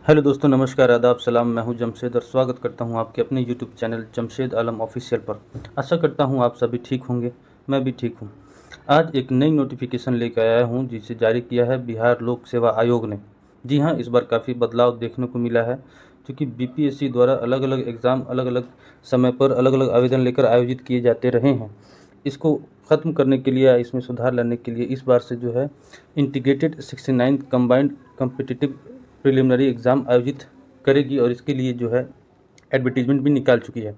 Hello दोस्तों, नमस्कार, आदाब, सलाम। मैं हूं जमशेद और स्वागत करता हूं आपके अपने यूट्यूब चैनल जमशेद आलम ऑफिशियल पर। आशा करता हूं आप सभी ठीक होंगे। मैं भी ठीक हूं। आज एक नई नोटिफिकेशन लेकर आया हूं जिसे जारी किया है बिहार लोक सेवा आयोग ने। जी हां, इस बार काफ़ी बदलाव देखने को मिला है, क्योंकि बीपीएससी द्वारा अलग अलग एग्ज़ाम अलग अलग समय पर अलग अलग आवेदन लेकर आयोजित किए जाते रहे हैं। इसको ख़त्म करने के लिए, इसमें सुधार लाने के लिए इस बार से जो है integrated 69th combined competitive preliminary exam आयोजित करेगी और इसके लिए जो है एडवर्टीजमेंट भी निकाल चुकी है।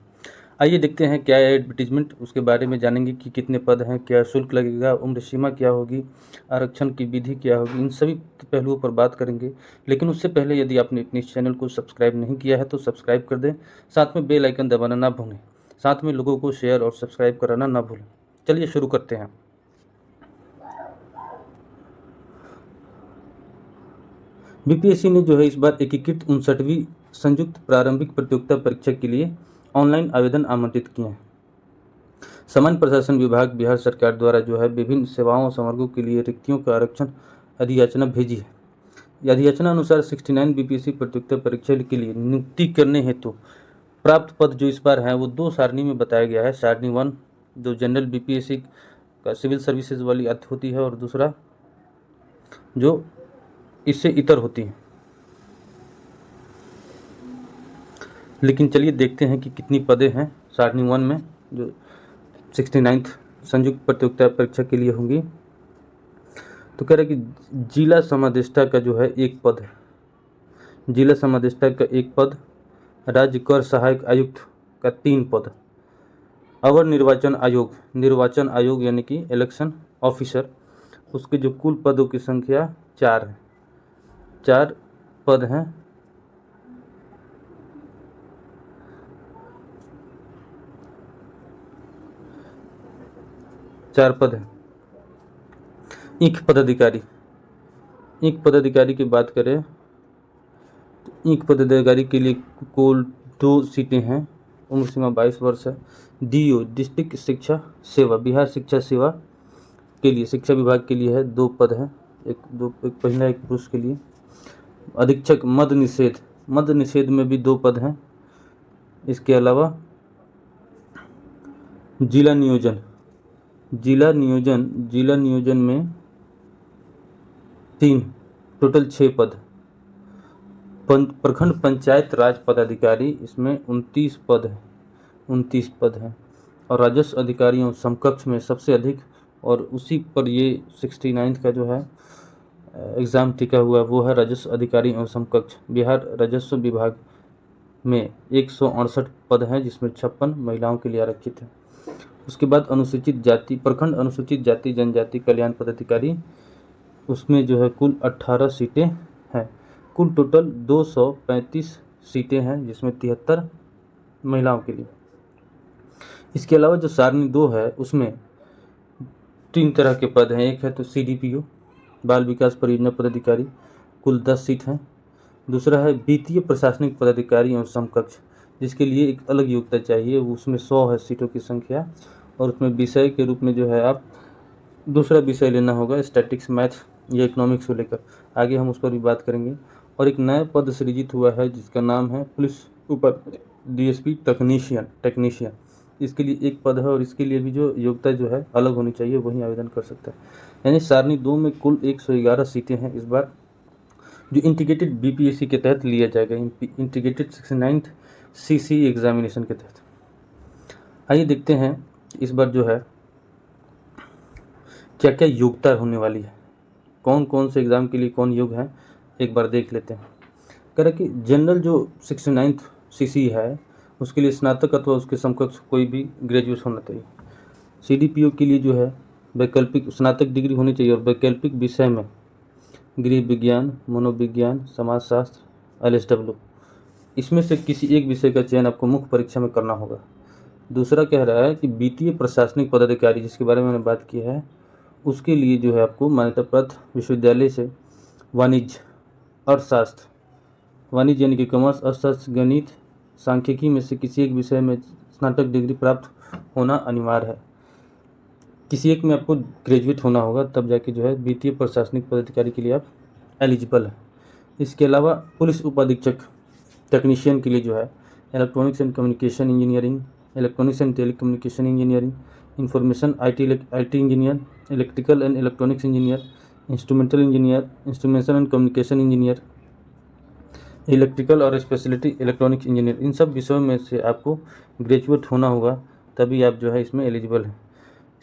आइए देखते हैं क्या है एडवर्टीजमेंट, उसके बारे में जानेंगे कि कितने पद हैं, क्या शुल्क लगेगा, उम्र सीमा क्या होगी, आरक्षण की विधि क्या होगी, इन सभी पहलुओं पर बात करेंगे। लेकिन उससे पहले यदि आपने अपने इस चैनल को सब्सक्राइब नहीं किया है तो सब्सक्राइब कर दें, साथ में बेल आइकन दबाना ना भूलें, साथ में लोगों को शेयर और सब्सक्राइब कराना ना भूलें। चलिए शुरू करते हैं। बीपीएससी ने जो है इस बार एकीकृत 59वीं संयुक्त प्रारंभिक प्रतियोगिता परीक्षा के लिए ऑनलाइन आवेदन आमंत्रित किए हैं। सामान्य प्रशासन विभाग बिहार सरकार द्वारा जो है विभिन्न सेवाओं समवर्गों के लिए रिक्तियों का आरक्षण अधियाचना भेजी है। अधियाचना अनुसार 69 बीपीएससी प्रतियोगिता परीक्षा के लिए नियुक्ति करने हेतु प्राप्त पद जो इस बार हैं वो दो सारणी में बताया गया है। सारणी 1 जो जनरल बीपीएससी का सिविल सर्विसेज वाली अर्थ होती है, और दूसरा जो इससे इतर होती है। लेकिन चलिए देखते हैं कि कितनी पदें हैं सारणी 1 में जो 69th संयुक्त प्रतियोगिता परीक्षा के लिए होंगी। तो कह रहे कि जिला समादेष्टा का जो है एक पद है, जिला समादेष्टा का एक पद, राज्य कर सहायक आयुक्त का 3 पद, अवर निर्वाचन आयोग यानी कि इलेक्शन ऑफिसर, उसके जो कुल पदों की संख्या 4 है, 4 पद हैं। चार पद हैं। ईंख पदाधिकारी की बात करें तो ईंख पदाधिकारी के लिए कुल 2 सीटें हैं। उम्र सीमा 22 वर्ष है। डीओ डिस्ट्रिक्ट शिक्षा सेवा बिहार शिक्षा सेवा के लिए शिक्षा विभाग के लिए है, 2 पद हैं, एक महिला एक पुरुष के लिए। अधीक्षक मद निषेध में भी 2 पद हैं। इसके अलावा जिला नियोजन में 3, टोटल 6 पद। प्रखंड पंचायत राज पदाधिकारी, इसमें 29 पद हैं। और राजस्व अधिकारियों समकक्ष में सबसे अधिक, और उसी पर ये 69th का जो है एग्ज़ाम टिका हुआ वो है राजस्व अधिकारी एवं समकक्ष। बिहार राजस्व विभाग में 168 पद हैं, जिसमें 56 महिलाओं के लिए आरक्षित है। उसके बाद प्रखंड अनुसूचित जाति जनजाति कल्याण पदाधिकारी, उसमें जो है कुल 18 सीटें हैं। कुल टोटल 235 सीटें हैं, जिसमें 73 महिलाओं के लिए। इसके अलावा जो सारणी 2 है उसमें 3 तरह के पद हैं। एक है तो सीडीपीओ बाल विकास परियोजना पदाधिकारी, कुल 10 सीट हैं। दूसरा है वित्तीय प्रशासनिक पदाधिकारी और समकक्ष, जिसके लिए एक अलग योग्यता चाहिए, वो उसमें 100 है सीटों की संख्या। और उसमें विषय के रूप में जो है आप दूसरा विषय लेना होगा, स्टैटिक्स, मैथ या इकोनॉमिक्स को लेकर। आगे हम उस पर भी बात करेंगे। और एक नया पद सृजित हुआ है जिसका नाम है पुलिस उप डीएसपी टेक्नीशियन। इसके लिए एक पद है, और इसके लिए भी जो योग्यता जो है अलग होनी चाहिए, वही आवेदन कर सकता है। यानी सारणी 2 में कुल 111 सीटें हैं इस बार, जो इंटीग्रेटेड बीपीएससी के तहत लिया जाएगा, इंटीग्रेटेड 69th सीसी एग्जामिनेशन के तहत। आइए देखते हैं इस बार जो है क्या क्या योग्यता होने वाली है, कौन कौन से एग्ज़ाम के लिए कौन योग्य है, एक बार देख लेते हैं। कह रहे कि जनरल जो 69th सीसी है उसके लिए स्नातक अथवा उसके समकक्ष कोई भी ग्रेजुएट होना चाहिए। सीडीपीओ के लिए जो है वैकल्पिक स्नातक डिग्री होनी चाहिए, और वैकल्पिक विषय में गृह विज्ञान, मनोविज्ञान, समाजशास्त्र, एलएसडब्ल्यू, इसमें से किसी एक विषय का चयन आपको मुख्य परीक्षा में करना होगा। दूसरा कह रहा है कि वित्तीय प्रशासनिक पदाधिकारी, जिसके बारे में मैंने बात की है, उसके लिए जो है आपको मान्यता प्राप्त विश्वविद्यालय से वाणिज्य यानी कि कॉमर्स, अर्थशास्त्र, गणित, सांख्यिकी में से किसी एक विषय में स्नातक डिग्री प्राप्त होना अनिवार्य है। किसी एक में आपको ग्रेजुएट होना होगा, तब जाके जो है वित्तीय प्रशासनिक पदाधिकारी के लिए आप एलिजिबल हैं। इसके अलावा पुलिस उपाधीक्षक टेक्नीशियन के लिए जो है electronics and communication engineering, electronics and telecommunication engineering, information IT engineer, electrical and electronics engineer, instrumental engineer, instrumentation and communication engineer, electrical और स्पेशलिटी इलेक्ट्रॉनिक्स इंजीनियर, इन सब विषयों में से आपको ग्रेजुएट होना होगा, तभी आप जो है इसमें एलिजिबल हैं।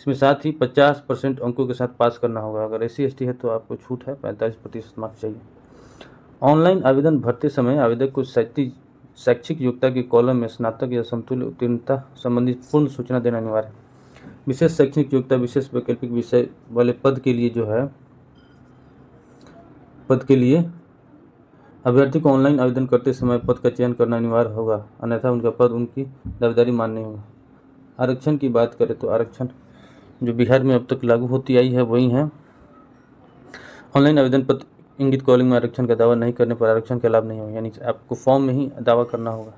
इसमें साथ ही 50% अंकों के साथ पास करना होगा। अगर SC/ST है तो आपको छूट है, 45% मार्क्स चाहिए। ऑनलाइन आवेदन भरते समय आवेदक को शैक्षिक योग्यता के कॉलम में स्नातक या समतुल्य उत्तीर्णता संबंधी पूर्ण सूचना देना अनिवार्य है। विशेष शैक्षणिक योग्यता विशेष वैकल्पिक विषय वाले पद के लिए अभ्यर्थी को ऑनलाइन आवेदन करते समय पद का चयन करना अनिवार्य होगा, अन्यथा उनका पद उनकी दावेदारी मान्य नहीं होगा। आरक्षण की बात करें तो आरक्षण जो बिहार में अब तक लागू होती आई है वही है। ऑनलाइन आवेदन पत्र इंगित कॉलिंग में आरक्षण का दावा नहीं करने पर आरक्षण का लाभ नहीं होगा, यानी आपको फॉर्म में ही दावा करना होगा।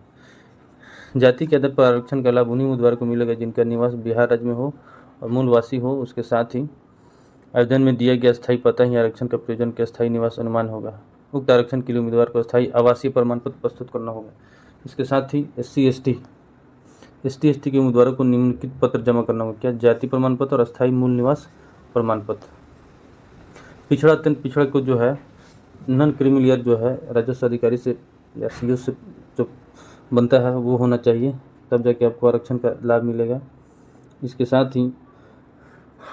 जाति के आधार पर आरक्षण का लाभ उन्हीं उम्मीदवार को मिलेगा जिनका निवास बिहार राज्य में हो और मूलवासी हो। उसके साथ ही आवेदन में दिया गया स्थायी पता ही आरक्षण का प्रयोजन का स्थायी निवास अनुमान होगा। उक्त आरक्षण के लिए उम्मीदवार को स्थायी आवासीय प्रमाण पत्र प्रस्तुत करना होगा। इसके साथ ही SC/ST के उम्मीदवारों को निम्नलिखित पत्र जमा करना होगा। क्या? जाति प्रमाण पत्र और स्थायी मूल निवास प्रमाण पत्र। पिछड़ा अत्यंत पिछड़ा को जो है नॉन क्रीमी जो है राजस्व अधिकारी से या CO से जो बनता है वो होना चाहिए, तब जाके आपको आरक्षण का लाभ मिलेगा। इसके साथ ही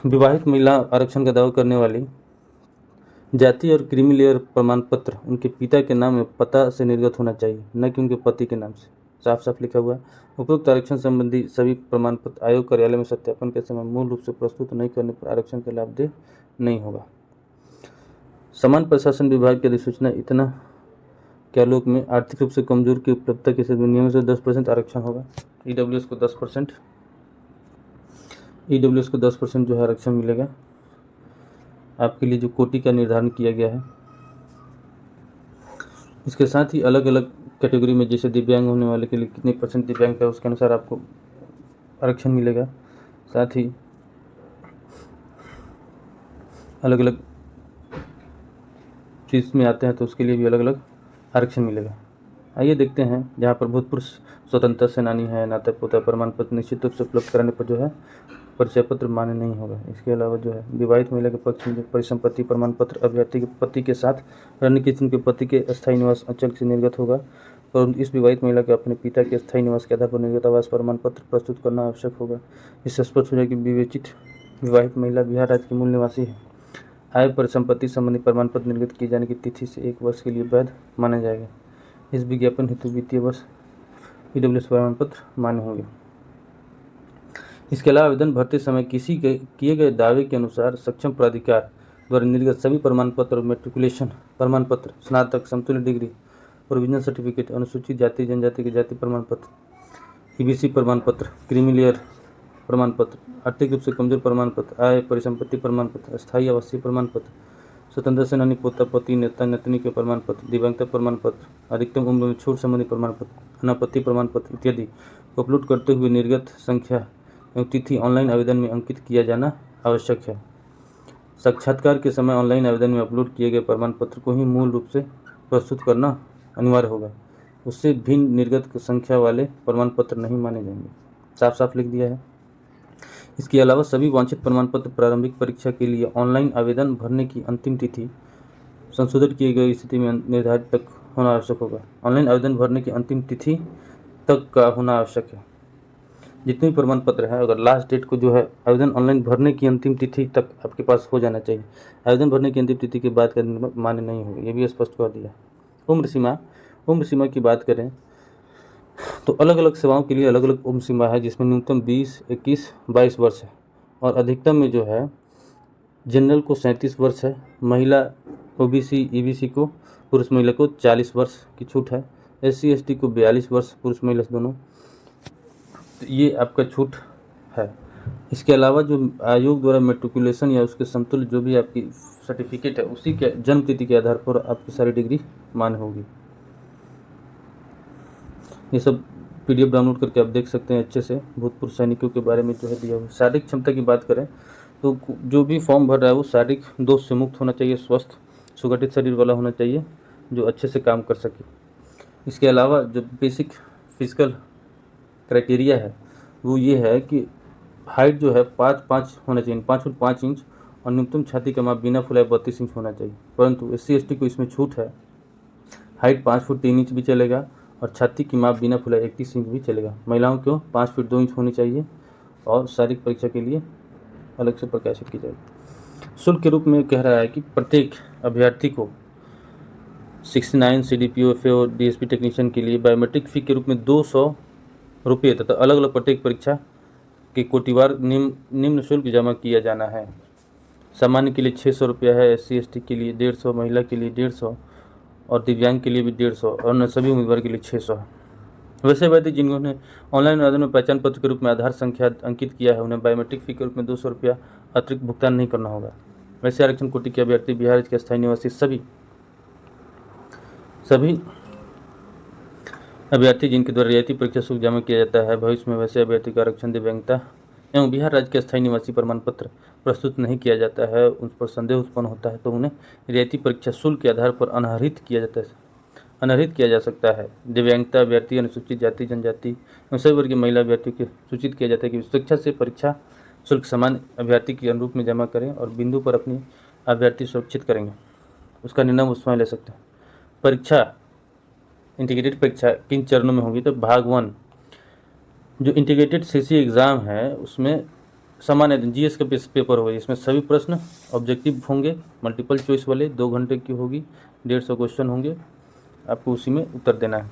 विवाहित महिला आरक्षण का दावा करने वाली जाति और क्रीमी लेयर प्रमाण पत्र उनके पिता के नाम में पता से निर्गत होना चाहिए, न कि उनके पति के नाम से। साफ साफ लिखा हुआ है। उपयुक्त आरक्षण संबंधी सभी प्रमाण पत्र आयोग कार्यालय में सत्यापन के समय मूल रूप से प्रस्तुत नहीं करने पर आरक्षण का लाभ दे नहीं होगा। समान प्रशासन विभाग की अधिसूचना इतना क्या लोक में आर्थिक रूप से कमजोर की उपलब्धता के साथ नियम से 10% आरक्षण होगा। EWS को 10% जो है आरक्षण मिलेगा आपके लिए, जो कोटि का निर्धारण किया गया है। इसके साथ ही अलग अलग कैटेगरी में जैसे दिव्यांग होने वाले के लिए कितने % दिव्यांग है उसके अनुसार आपको आरक्षण मिलेगा। साथ ही अलग अलग चीज़ में आते हैं तो उसके लिए भी अलग अलग आरक्षण मिलेगा। आइए देखते हैं, जहाँ पर भूतपूर्व स्वतंत्रता सेनानी है, नाता पोता प्रमाण पत्र निश्चित रूप से उपलब्ध कराने पर जो है परिचय पत्र मान्य नहीं होगा। इसके अलावा जो है विवाहित महिला के पक्ष में जो परिसंपत्ति प्रमाण पत्र अभ्यर्थी के पति के साथ रहने की उनके पति के स्थायी निवास अंचल से निर्गत होगा, और इस विवाहित महिला के अपने पिता के स्थायी निवास के आधार पर निर्गत आवास प्रमाण पत्र प्रस्तुत करना आवश्यक होगा। इससे स्पष्ट हो जाए कि विवेचित विवाहित महिला बिहार राज्य की मूल निवासी है। आय परिसंपत्ति संबंधी प्रमाण पत्र निर्गत किए जाने की तिथि से 1 वर्ष के लिए वैध माना जाएगा। इस विज्ञापन हेतु वित्तीय वर्ष EWS प्रमाण पत्र मान्य होंगे। इसके अलावा आवेदन भरते समय किसी के किए गए दावे के अनुसार सक्षम प्राधिकार द्वारा निर्गत सभी प्रमाण पत्र और मेट्रिकुलेशन प्रमाण पत्र, स्नातक, समतुल्य डिग्री, प्रोविजनल सर्टिफिकेट, अनुसूचित जाति जनजाति के जाति प्रमाण पत्र, EBC प्रमाण पत्र, क्रीमी लेयर प्रमाण पत्र, आर्थिक रूप से कमजोर प्रमाण पत्र, आय परिसंपत्ति प्रमाण पत्र, स्थायी आवासीय प्रमाण पत्र, स्वतंत्रता सेनानी पोता पति नेता नतनी के प्रमाण पत्र, दिव्यांगता प्रमाण पत्र, अधिकतम उम्र में छूट संबंधी प्रमाण पत्र, अनापत्ति प्रमाण पत्र इत्यादि को अपलोड करते हुए निर्गत संख्या एवं तिथि ऑनलाइन आवेदन में अंकित किया जाना आवश्यक है। साक्षात्कार के समय ऑनलाइन आवेदन में अपलोड किए गए प्रमाण पत्र को ही मूल रूप से प्रस्तुत करना अनिवार्य होगा। उससे भिन्न निर्गत संख्या वाले प्रमाण पत्र नहीं माने जाएंगे। साफ साफ लिख दिया है। इसके अलावा सभी वांछित प्रमाण पत्र प्रारंभिक परीक्षा के लिए ऑनलाइन आवेदन भरने की अंतिम तिथि संशोधित किए गई स्थिति में निर्धारित तक होना आवश्यक होगा। ऑनलाइन आवेदन भरने की अंतिम तिथि तक का होना आवश्यक है। जितने भी प्रमाण पत्र है, अगर लास्ट डेट को जो है आवेदन ऑनलाइन भरने की अंतिम तिथि तक आपके पास हो जाना चाहिए। आवेदन भरने की अंतिम तिथि के बाद का मान्य नहीं होगा, ये भी स्पष्ट कर दिया। उम्र सीमा की बात करें तो अलग अलग सेवाओं के लिए अलग अलग उम्र सीमा है, जिसमें न्यूनतम 20, 21, 22 वर्ष है और अधिकतम में जो है जनरल को 37 वर्ष है, महिला OBC EBC को पुरुष महिला को 40 वर्ष की छूट है, SC/ST को 42 वर्ष पुरुष महिला दोनों, तो ये आपका छूट है। इसके अलावा जो आयोग द्वारा मेट्रिकुलेशन या उसके समतुल्य जो भी आपकी सर्टिफिकेट है उसी के जन्म तिथि के आधार पर आपकी सारी डिग्री मान्य होगी। ये सब PDF डाउनलोड करके आप देख सकते हैं अच्छे से। भूतपूर्व सैनिकों के बारे में जो है दिया हुआ। शारीरिक क्षमता की बात करें तो जो भी फॉर्म भर रहा है वो शारीरिक दोष से मुक्त होना चाहिए, स्वस्थ सुगठित शरीर वाला होना चाहिए, जो अच्छे से काम कर सके। इसके अलावा जो बेसिक फिजिकल क्राइटेरिया है वो ये है कि हाइट जो है 5'5" होना चाहिए, 5 फुट 5 इंच, और न्यूनतम छाती का माप बिना फुलाए 32 इंच होना चाहिए। परंतु SC/ST को इसमें छूट है, हाइट 5 फुट 3 इंच भी चलेगा और छाती की माप बिना फुलाए 31 इंच भी चलेगा। महिलाओं को 5 फुट 2 इंच होनी चाहिए और शारीरिक परीक्षा के लिए अलग से प्रकाशित की जाएगी। शुल्क के रूप में कह रहा है कि प्रत्येक अभ्यर्थी को 69 CDPO FA और DSP टेक्नीशियन के लिए बायोमेट्रिक फ़ी के रूप में 200 रुपये तथा अलग अलग प्रत्येक परीक्षा के कोटिवार निम्न शुल्क जमा किया जाना है। सामान्य के लिए 600 रुपया है, SC/ST के लिए 150, महिला के लिए 150 और दिव्यांग के लिए भी 150 और अन्य सभी उम्मीदवार के लिए 600 है। वैसे अभ्यर्थी जिन्होंने ऑनलाइन आवेदन में पहचान पत्र के रूप में आधार संख्या अंकित किया है उन्हें बायोमेट्रिक फ़ी के रूप में 200 रुपया अतिरिक्त भुगतान नहीं करना होगा। वैसे आरक्षण कोटि के अभ्यर्थी बिहार के स्थायी निवासी सभी अभ्यर्थी जिनके द्वारा रियायती परीक्षा शुल्क जमा किया जाता है, भविष्य में वैसे अभ्यर्थी का आरक्षण दिव्यांगता एवं बिहार राज्य के स्थायी निवासी प्रमाण पत्र प्रस्तुत नहीं किया जाता है, उन पर संदेह उत्पन्न होता है तो उन्हें रियायती परीक्षा शुल्क के आधार पर अनाहरित किया जा सकता है। दिव्यांगता अभ्यर्थी, अनुसूचित जाति जनजाति एवं सभी वर्ग के महिला अभ्यर्थियों को सूचित किया जाता है कि स्वेच्छा से परीक्षा शुल्क समान अभ्यर्थी के अनुरूप में जमा करें और बिंदु पर अपनी अभ्यर्थी सुरक्षित करेंगे, उसका निर्णय वो स्वयं ले सकते हैं। परीक्षा इंटीग्रेटेड परीक्षा किन चरणों में होगी? तो भाग 1 जो इंटीग्रेटेड CC एग्ज़ाम है उसमें सामान्य GS का पेपर होगा। इसमें सभी प्रश्न ऑब्जेक्टिव होंगे, मल्टीपल चॉइस वाले, 2 घंटे की होगी, 150 क्वेश्चन होंगे, आपको उसी में उत्तर देना है।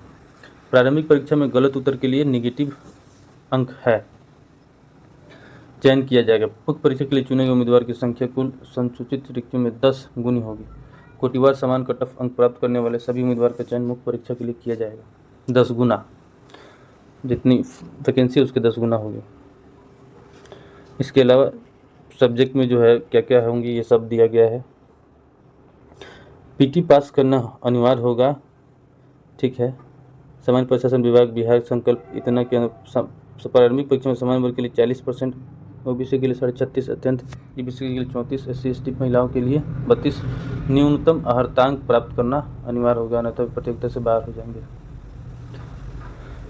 प्रारंभिक परीक्षा में गलत उत्तर के लिए नेगेटिव अंक है, चयन किया जाएगा। मुख्य परीक्षा के लिए चुने गए उम्मीदवार की संख्या कुल संसूचित रिक्तियों में 10 गुनी होगी। कोटिवार समान कट ऑफ अंक प्राप्त करने वाले सभी उम्मीदवार का चयन मुख्य परीक्षा के लिए किया जाएगा। 10 गुना, जितनी वैकेंसी उसके 10 गुना होगी। इसके अलावा सब्जेक्ट में जो है क्या क्या होंगी ये सब दिया गया है। PT पास करना अनिवार्य होगा, ठीक है। सामान्य प्रशासन विभाग बिहार संकल्प इतना के प्रारंभिक परीक्षा में सामान्य वर्ग के लिए 40%, OBC के लिए 36.5%, अत्यंत EBC के लिए 34%, SC/ST महिलाओं के लिए 32%। न्यूनतम अर्हतांक प्राप्त करना अनिवार्य होगा, अन्यथा प्रतियोगिता से बाहर हो जाएंगे।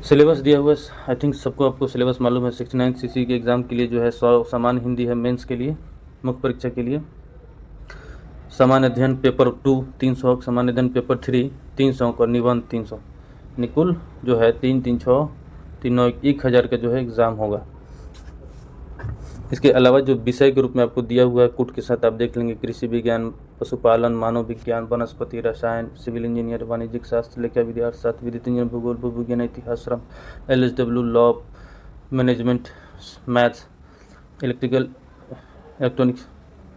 सिलेबस दिया हुआ है, आई थिंक आपको सिलेबस मालूम है। 69 CC के एग्ज़ाम के लिए जो है 100 सामान्य हिंदी है, मेंस के लिए मुख्य परीक्षा के लिए सामान्य अध्ययन पेपर 2 300, सामान्य अध्ययन पेपर 3 300 और निबंध 300, निकुल जो है 3 3 6 3 9 1000 का जो है एग्ज़ाम होगा। इसके अलावा जो विषय के रूप में आपको दिया हुआ है कूट के साथ आप देख लेंगे, कृषि विज्ञान, पशुपालन, मानव विज्ञान, वनस्पति रसायन, सिविल इंजीनियर, वाणिज्यिक शास्त्र, लेखा विधि, अर्थशास्त्र, विद्युत इंजीनियर, भूगोल, भूविज्ञान, इतिहास, श्रम, LSW, law, management, maths, electrical, electronics,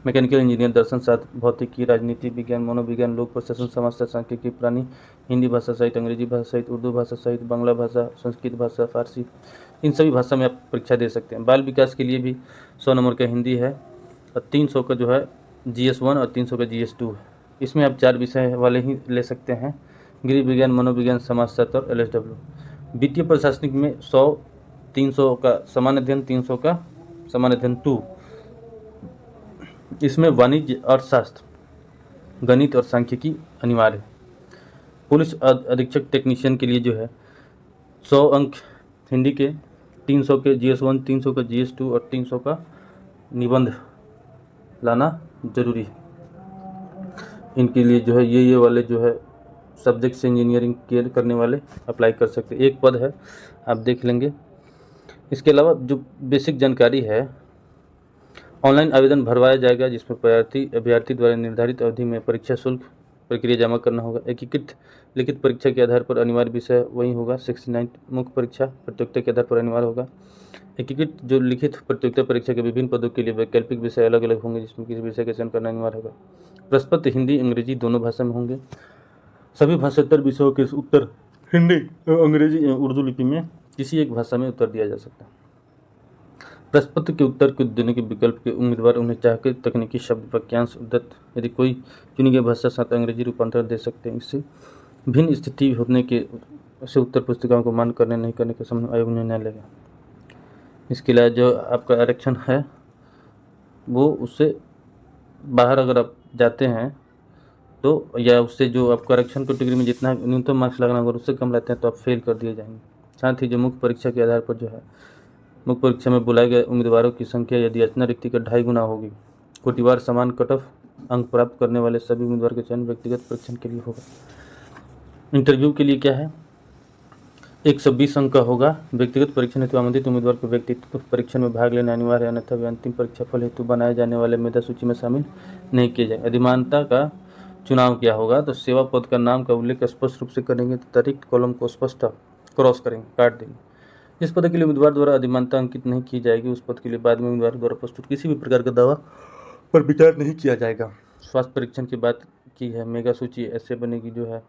mechanical engineer, दर्शन शास्त्र, भौतिकी, राजनीति विज्ञान, मनोविज्ञान, लोक प्रशासन, समाजशास्त्र, सांख्यिकी, प्राणी, हिंदी भाषा सहित अंग्रेजी भाषा सहित उर्दू भाषा सहित बांग्ला भाषा, संस्कृत भाषा, फारसी, इन सभी भाषा में आप परीक्षा दे सकते हैं। बाल विकास के लिए भी 100 नंबर का हिंदी है और 300 का जो है GS1 और 300 का GS2 है। इसमें आप 4 विषय वाले ही ले सकते हैं, गृह विज्ञान, मनोविज्ञान, समाजशास्त्र और LSW। वित्तीय प्रशासनिक में 100 300 का सामान्य अध्ययन, 300 का सामान्य अध्ययन 2। इसमें वाणिज्य, अर्थशास्त्र, गणित और सांख्यिकी अनिवार्य है। पुलिस अधीक्षक टेक्नीशियन के लिए जो है 100 अंक हिंदी के, 300 के GS1, 300 का GS2 और 300 का निबंध लाना जरूरी है। इनके लिए जो है ये वाले जो है सब्जेक्ट से इंजीनियरिंग केयर करने वाले अप्लाई कर सकते हैं। एक पद है, आप देख लेंगे। इसके अलावा जो बेसिक जानकारी है, ऑनलाइन आवेदन भरवाया जाएगा जिसमें अभ्यर्थी द्वारा निर्धारित अवधि में परीक्षा शुल्क प्रक्रिया जमा करना होगा। एकीकृत लिखित परीक्षा के आधार पर अनिवार्य विषय वही होगा। 69 मुख्य परीक्षा प्रतियोगिता के आधार पर अनिवार्य होगा। एकीकृत जो लिखित प्रतियोगिता परीक्षा के विभिन्न पदों के लिए वैकल्पिक विषय अलग अलग होंगे जिसमें किसी विषय का चयन करना अनिवार्य होगा। प्रश्न पत्र हिंदी अंग्रेजी दोनों भाषा में होंगे। सभी 75 विषयों के उत्तर हिंदी, अंग्रेजी एवं उर्दू लिपि में किसी एक भाषा में उत्तर दिया जा सकता है। प्रश्न पत्र के उत्तर को देने के विकल्प के उम्मीदवार उन्हें चाहकर तकनीकी शब्द, वाक्यांश, उद्धत यदि कोई चुनी गई भाषा साथ अंग्रेजी रूपांतर दे सकते हैं। इससे भिन्न स्थिति होने के से उत्तर पुस्तिकाओं को मान करने नहीं करने का संबंध आयोग निर्णय लेगा। इसके अलावा जो आपका आरक्षण है वो उससे बाहर अगर आप जाते हैं तो या उससे जो आप करेक्शन कैटेगरी में जितना न्यूनतम मार्क्स लगना होगा उससे कम रहते हैं तो आप फेल कर दिए जाएंगे। साथ ही जो मुख्य परीक्षा के आधार पर जो है मुख्य परीक्षा में बुलाए गए उम्मीदवारों की संख्या यदि याचना रिक्ति का 2.5 गुना होगी, कोटिवार समान कट ऑफ अंक प्राप्त करने वाले सभी उम्मीदवार का चयन व्यक्तिगत परीक्षण के लिए होगा। इंटरव्यू के लिए क्या है, 120 अंक का होगा। व्यक्तिगत परीक्षण हेतु आमंत्रित उम्मीदवार को व्यक्तित्व परीक्षण में भाग लेना अनिवार्य है, अन्यथा वे अंतिम परीक्षा फल हेतु बनाए जाने वाले मेधा सूची में शामिल नहीं किए जाएंगे। अधिमानता का चुनाव क्या होगा, तो सेवा पद का नाम का उल्लेख स्पष्ट रूप से करेंगे तो अतिरिक्त कॉलम को स्पष्ट क्रॉस करेंगे, काट देंगे। जिस पद के लिए उम्मीदवार द्वारा अधिमानता अंकित नहीं की जाएगी उस पद के लिए बाद में उम्मीदवार द्वारा प्रस्तुत किसी भी प्रकार का दावा पर विचार नहीं किया जाएगा। स्वास्थ्य परीक्षण की बात की है, मेगा सूची ऐसे बनेगी जो है